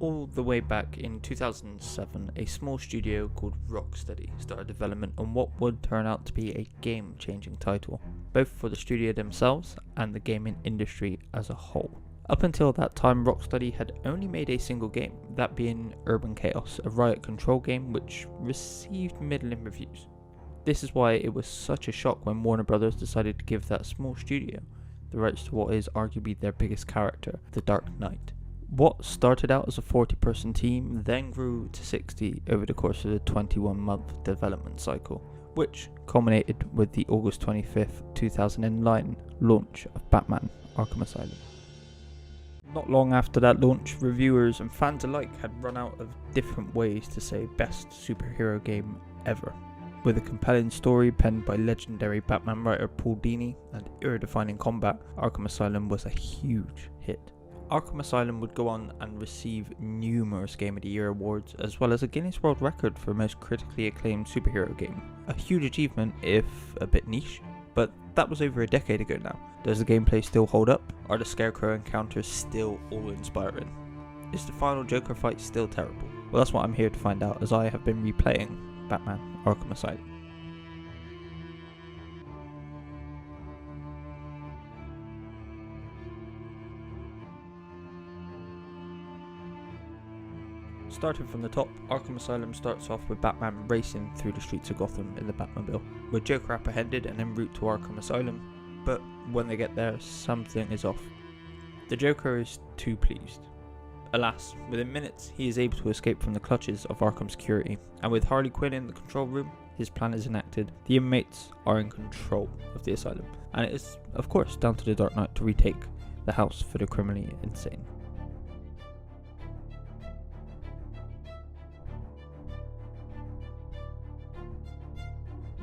All the way back in 2007, a small studio called Rocksteady started development on what would turn out to be a game-changing title, both for the studio themselves and the gaming industry as a whole. Up until that time, Rocksteady had only made a single game, that being Urban Chaos, a riot control game which received middling reviews. This is why it was such a shock when Warner Brothers decided to give that small studio the rights to what is arguably their biggest character, the Dark Knight. What started out as a 40-person team then grew to 60 over the course of a 21-month development cycle, which culminated with the August 25th, 2009 launch of Batman: Arkham Asylum. Not long after that launch, reviewers and fans alike had run out of different ways to say best superhero game ever. With a compelling story penned by legendary Batman writer Paul Dini and era-defining combat, Arkham Asylum was a huge hit. Arkham Asylum would go on and receive numerous Game of the Year awards, as well as a Guinness World Record for most critically acclaimed superhero game. A huge achievement, if a bit niche, but that was over a decade ago now. Does the gameplay still hold up? Are the Scarecrow encounters still awe-inspiring? Is the final Joker fight still terrible? Well, that's what I'm here to find out, as I have been replaying Batman: Arkham Asylum. Starting from the top, Arkham Asylum starts off with Batman racing through the streets of Gotham in the Batmobile, with Joker apprehended and en route to Arkham Asylum, but when they get there, something is off. The Joker is too pleased. Alas, within minutes, he is able to escape from the clutches of Arkham security, and with Harley Quinn in the control room, his plan is enacted. The inmates are in control of the asylum, and it is, of course, down to the Dark Knight to retake the house for the criminally insane.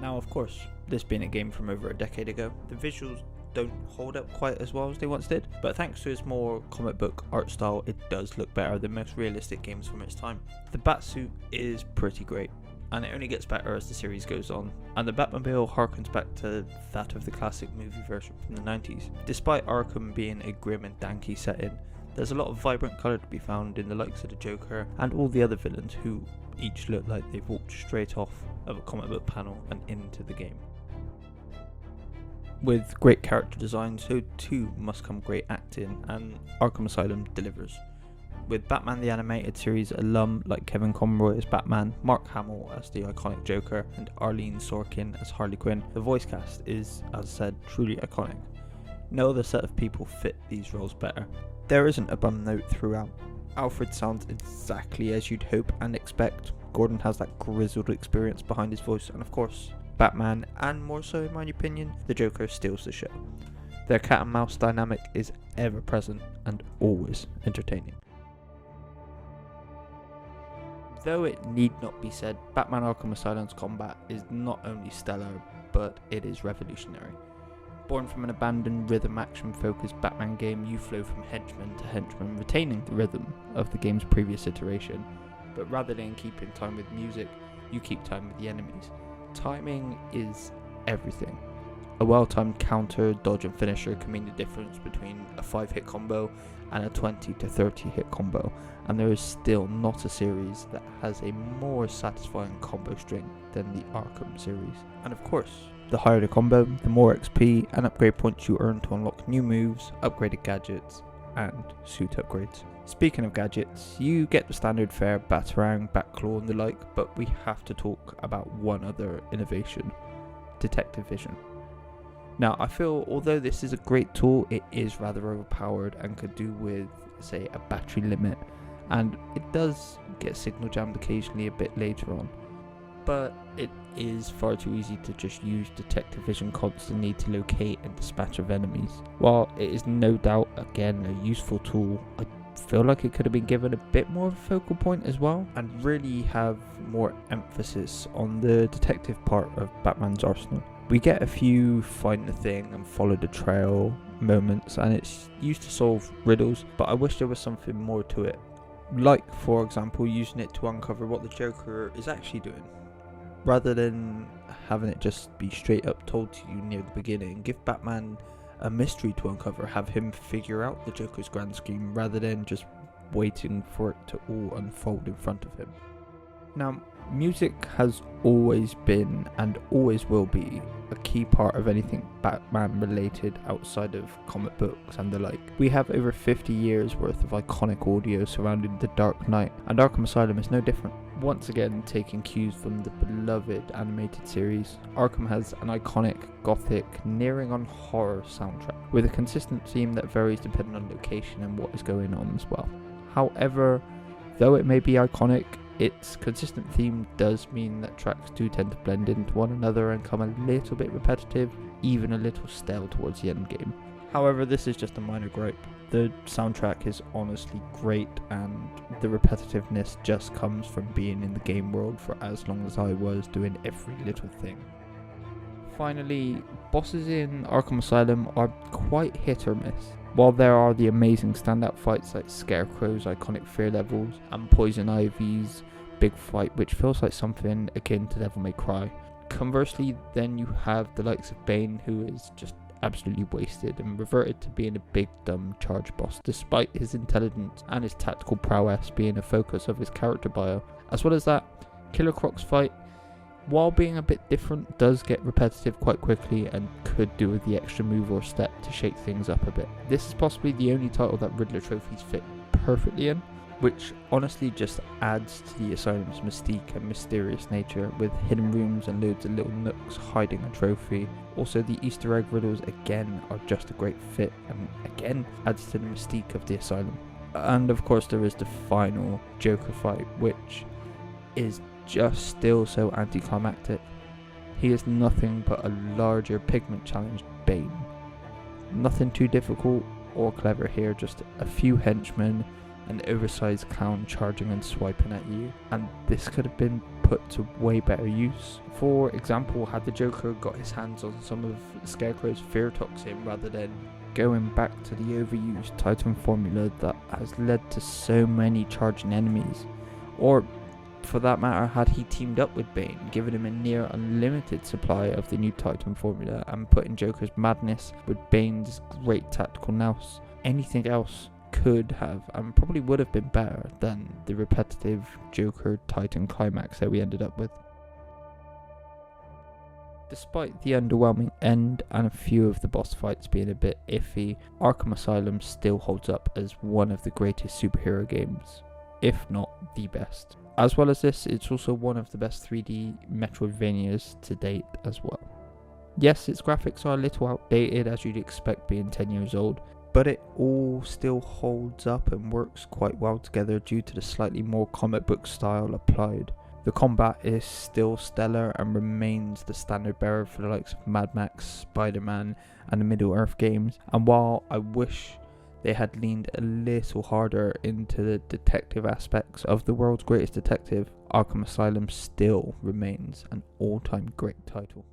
Now, of course, this being a game from over a decade ago, the visuals don't hold up quite as well as they once did, but thanks to its more comic book art style, it does look better than most realistic games from its time. The Batsuit is pretty great, and it only gets better as the series goes on, and the Batmobile harkens back to that of the classic movie version from the 90s. Despite Arkham being a grim and danky setting, there's a lot of vibrant colour to be found in the likes of the Joker and all the other villains who each look like they've walked straight off of a comic book panel and into the game. With great character design, so too must come great acting, and Arkham Asylum delivers. With Batman the Animated Series alum like Kevin Conroy as Batman, Mark Hamill as the iconic Joker, and Arlene Sorkin as Harley Quinn, the voice cast is, as said, truly iconic. No other set of people fit these roles better. There isn't a bum note throughout. Alfred sounds exactly as you'd hope and expect. Gordon has that grizzled experience behind his voice, and of course, Batman, and more so in my opinion, the Joker steals the show. Their cat and mouse dynamic is ever present and always entertaining. Though it need not be said, Batman Arkham Asylum's combat is not only stellar, but it is revolutionary. Born from an abandoned rhythm action focused Batman game, you flow from henchman to henchman, retaining the rhythm of the game's previous iteration, but rather than keeping time with music, you keep time with the enemies. Timing is everything. A well-timed counter, dodge and finisher can mean the difference between a 5-hit combo and a 20 to 30 hit combo, and there is still not a series that has a more satisfying combo string than the Arkham series. And of course, the higher the combo, the more XP and upgrade points you earn to unlock new moves, upgraded gadgets, and suit upgrades. Speaking of gadgets, you get the standard fare Batarang, Batclaw and the like, but we have to talk about one other innovation: Detective Vision. Now, I feel although this is a great tool, it is rather overpowered and could do with, say, a battery limit, and it does get signal jammed occasionally a bit later on. But it is far too easy to just use Detective Vision constantly to locate and dispatch of enemies. While it is no doubt, again, a useful tool, I feel like it could have been given a bit more of a focal point as well, and really have more emphasis on the detective part of Batman's arsenal. We get a few find the thing and follow the trail moments, and it's used to solve riddles, but I wish there was something more to it. Like, for example, using it to uncover what the Joker is actually doing. Rather than having it just be straight up told to you near the beginning, give Batman a mystery to uncover, have him figure out the Joker's grand scheme rather than just waiting for it to all unfold in front of him. Now, music has always been and always will be a key part of anything Batman related outside of comic books and the like. We have over 50 years worth of iconic audio surrounding The Dark Knight, and Arkham Asylum is no different. Once again, taking cues from the beloved animated series, Arkham has an iconic, gothic, nearing on horror soundtrack, with a consistent theme that varies depending on location and what is going on as well. However, though it may be iconic, its consistent theme does mean that tracks do tend to blend into one another and come a little bit repetitive, even a little stale towards the end game. However, this is just a minor gripe. The soundtrack is honestly great, and the repetitiveness just comes from being in the game world for as long as I was, doing every little thing. Finally, bosses in Arkham Asylum are quite hit or miss. While there are the amazing standout fights like Scarecrow's iconic fear levels and Poison Ivy's big fight, which feels like something akin to Devil May Cry. Conversely, then you have the likes of Bane, who is just absolutely wasted and reverted to being a big dumb charge boss, despite his intelligence and his tactical prowess being a focus of his character bio. As well as that, Killer Croc's fight, while being a bit different, does get repetitive quite quickly and could do with the extra move or step to shake things up a bit. This is possibly the only title that Riddler trophies fit perfectly in, which honestly just adds to the Asylum's mystique and mysterious nature, with hidden rooms and loads of little nooks hiding a trophy. Also, the Easter egg riddles again are just a great fit and again adds to the mystique of the Asylum. And of course there is the final Joker fight, which is just still so anticlimactic. He is nothing but a larger pigment challenged Bane. Nothing too difficult or clever here, just a few henchmen, an oversized clown charging and swiping at you, and this could have been put to way better use. For example, had the Joker got his hands on some of Scarecrow's fear toxin rather than going back to the overused Titan formula that has led to so many charging enemies, or for that matter, had he teamed up with Bane, given him a near unlimited supply of the new Titan formula and put in Joker's madness with Bane's great tactical nous, anything else could have and probably would have been better than the repetitive Joker Titan climax that we ended up with. Despite the underwhelming end and a few of the boss fights being a bit iffy, Arkham Asylum still holds up as one of the greatest superhero games, if not the best. As well as this, it's also one of the best 3D Metroidvanias to date as well. Yes, its graphics are a little outdated, as you'd expect being 10 years old, but it all still holds up and works quite well together due to the slightly more comic book style applied. The combat is still stellar and remains the standard bearer for the likes of Mad Max, Spider-Man and the Middle-earth games, and while I wish they had leaned a little harder into the detective aspects of the world's greatest detective, Arkham Asylum still remains an all-time great title.